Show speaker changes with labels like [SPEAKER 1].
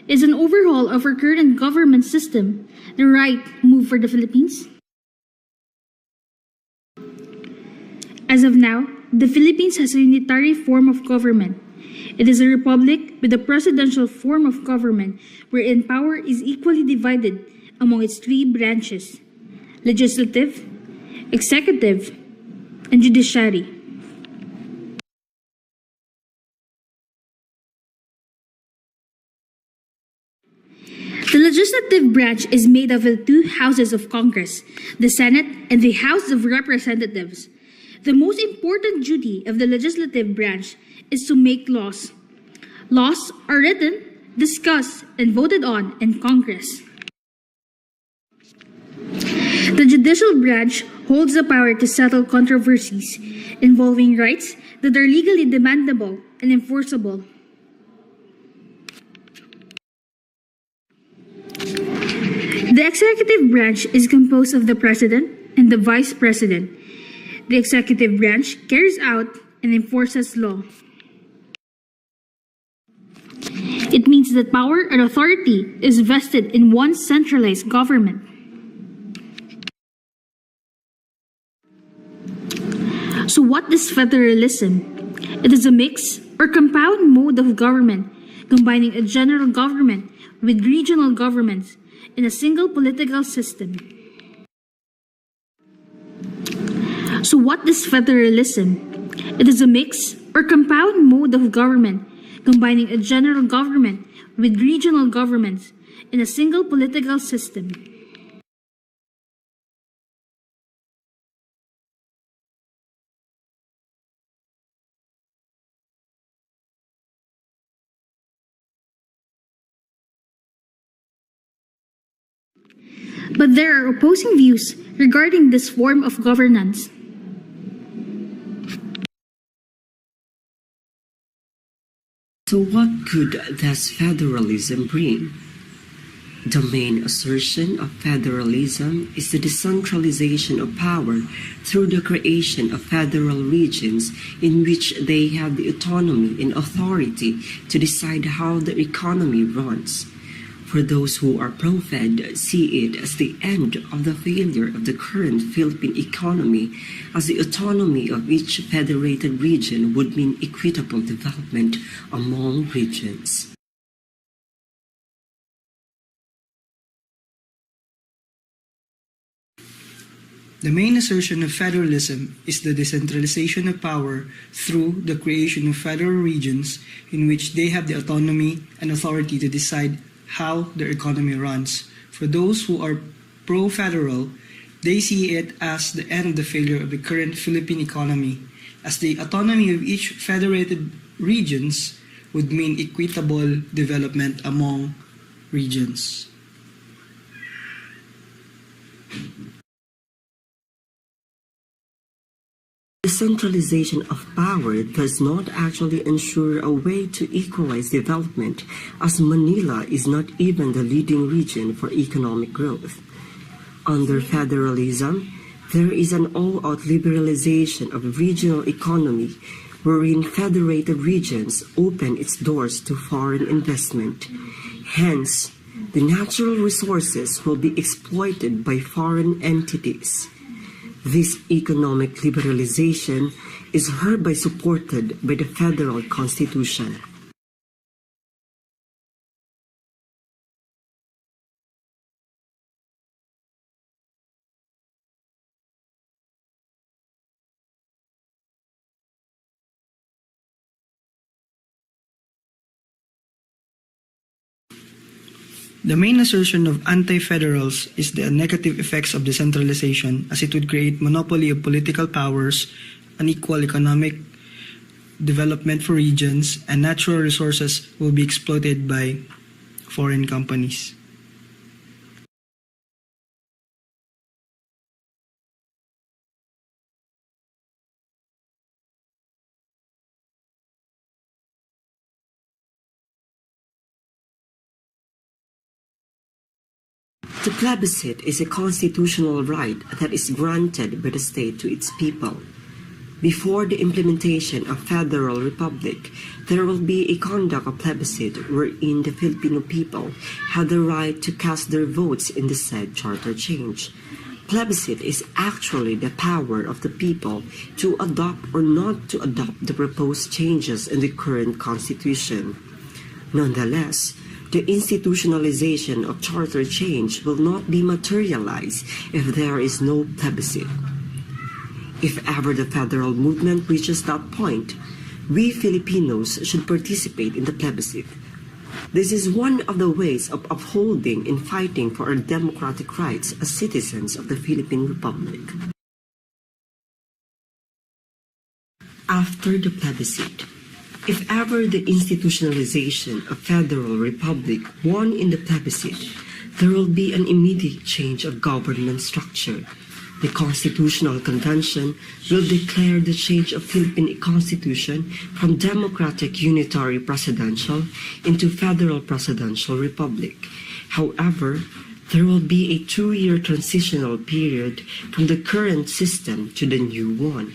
[SPEAKER 1] Is an overhaul of our current government system the right move for the Philippines? As of now, the Philippines has a unitary form of government. It is a republic with a presidential form of government wherein power is equally divided among its three branches: legislative, executive, and judiciary. The legislative branch is made of the two houses of Congress, the Senate and the House of Representatives. The most important duty of the legislative branch is to make laws. Laws are written, discussed, and voted on in Congress. The judicial branch holds the power to settle controversies involving rights that are legally demandable and enforceable. The executive branch is composed of the President and the Vice President. The executive branch carries out and enforces law. It means that power and authority is vested in one centralized government. So what is federalism? It is a mix or compound mode of government combining a general government with regional governments in a single political system. So what is federalism? It is a mix or compound mode of government combining a general government with regional governments in a single political system. But there are opposing views regarding this form of governance.
[SPEAKER 2] So what could thus federalism bring? The main assertion of federalism is the decentralization of power through the creation of federal regions in which they have the autonomy and authority to decide how the economy runs. For those who are pro-Fed, see it as the end of the failure of the current Philippine economy, as the autonomy of each federated region would mean equitable development among regions.
[SPEAKER 3] The main assertion of federalism is the decentralization of power through the creation of federal regions in which they have the autonomy and authority to decide how their economy runs. For those who are pro-federal, they see it as the end of the failure of the current Philippine economy, as the autonomy of each federated regions would mean equitable development among regions.
[SPEAKER 2] Decentralization of power does not actually ensure a way to equalize development, as Manila is not even the leading region for economic growth. Under federalism, there is an all-out liberalization of regional economy, wherein federated regions open its doors to foreign investment. Hence, the natural resources will be exploited by foreign entities. This economic liberalization is hereby supported by the Federal Constitution.
[SPEAKER 3] The main assertion of anti-federals is the negative effects of decentralization, as it would create monopoly of political powers, unequal economic development for regions, and natural resources will be exploited by foreign companies.
[SPEAKER 2] The plebiscite is a constitutional right that is granted by the state to its people. Before the implementation of Federal Republic, there will be a conduct of plebiscite wherein the Filipino people have the right to cast their votes in the said charter change. Plebiscite is actually the power of the people to adopt or not to adopt the proposed changes in the current constitution. Nonetheless, the institutionalization of charter change will not be materialized if there is no plebiscite. If ever the federal movement reaches that point, we Filipinos should participate in the plebiscite. This is one of the ways of upholding and fighting for our democratic rights as citizens of the Philippine Republic. After the plebiscite, if ever the institutionalization of Federal Republic won in the plebiscite, there will be an immediate change of government structure. The Constitutional Convention will declare the change of Philippine Constitution from democratic unitary presidential into federal presidential republic. However, there will be a 2-year transitional period from the current system to the new one.